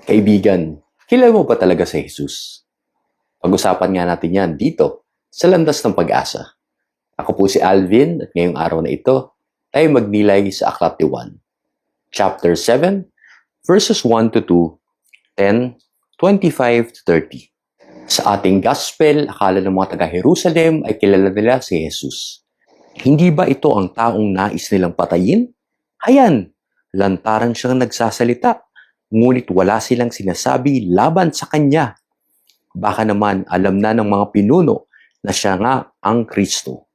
Kaibigan, kilala mo ba talaga si Jesus? Pag-usapan nga natin yan dito sa Landas ng Pag-asa. Ako po si Alvin at ngayong araw na ito tayo magnilay sa Aklat ni Juan. Chapter 7, verses 1 to 2, 10, 25 to 30. Sa ating gospel, akala ng mga taga-Jerusalem ay kilala nila si Jesus. Hindi ba ito ang taong nais nilang patayin? Ayan, lantaran siyang nagsasalita, ngunit wala silang sinasabi laban sa kanya. Baka naman alam na ng mga pinuno na siya nga ang Kristo.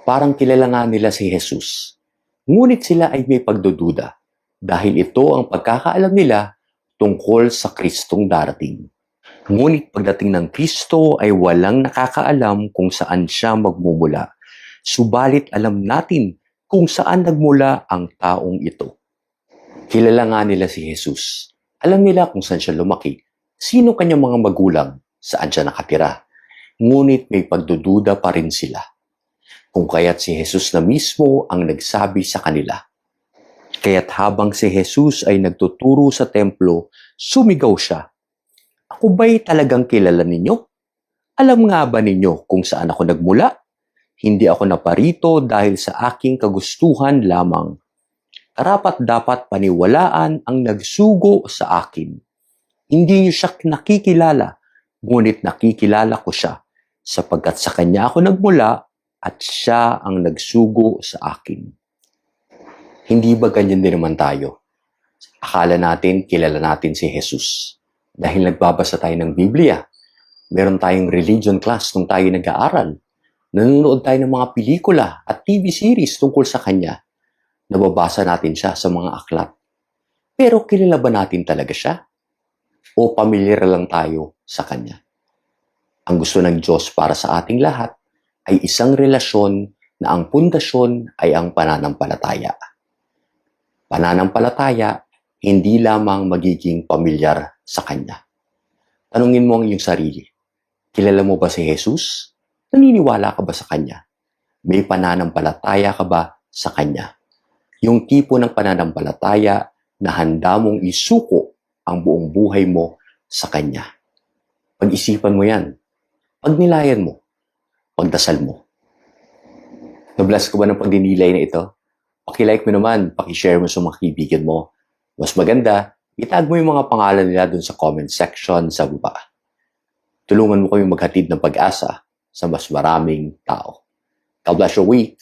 Parang kilala nga nila si Jesus. Ngunit sila ay may pagdududa dahil ito ang pagkakaalam nila tungkol sa Kristong darating. Ngunit pagdating ng Kristo ay walang nakakaalam kung saan siya magmumula. Subalit alam natin kung saan nagmula ang taong ito. Kilala nga nila si Jesus. Alam nila kung saan siya lumaki, sino kanyang mga magulang, saan siya nakatira. Ngunit may pagdududa pa rin sila. Kung kaya't si Jesus na mismo ang nagsabi sa kanila. Kaya't habang si Jesus ay nagtuturo sa templo, sumigaw siya. Ako ba'y talagang kilala ninyo? Alam nga ba ninyo kung saan ako nagmula? Hindi ako naparito dahil sa aking kagustuhan lamang. Karapat-dapat paniwalaan ang nagsugo sa akin. Hindi niyo siya nakikilala, ngunit nakikilala ko siya, sapagkat sa kanya ako nagmula at siya ang nagsugo sa akin. Hindi ba ganyan din naman tayo? Akala natin kilala natin si Jesus. Dahil nagbabasa tayo ng Biblia. Meron tayong religion class nung tayo nag-aaral. Nanonood tayo ng mga pelikula at TV series tungkol sa kanya. Nababasa natin siya sa mga aklat. Pero kilala ba natin talaga siya? O pamilyar lang tayo sa kanya? Ang gusto ng Diyos para sa ating lahat ay isang relasyon na ang pundasyon ay ang pananampalataya. Pananampalataya, hindi lamang magiging pamilyar sa Kanya. Tanungin mo ang iyong sarili. Kilala mo ba si Jesus? Naniniwala ka ba sa Kanya? May pananampalataya ka ba sa Kanya? Yung tipo ng pananampalataya na handa mong isuko ang buong buhay mo sa Kanya. Pag-isipan mo yan. Pagnilayan mo. Pagdasal mo. Nabless ka ba ng pagdinilay na ito? Pakilike mo naman, pakishare mo sa mga kaibigan mo. Mas maganda, itag mo yung mga pangalan nila dun sa comment section sa baba. Tulungan mo kayong maghatid ng pag-asa sa mas maraming tao. God bless your week.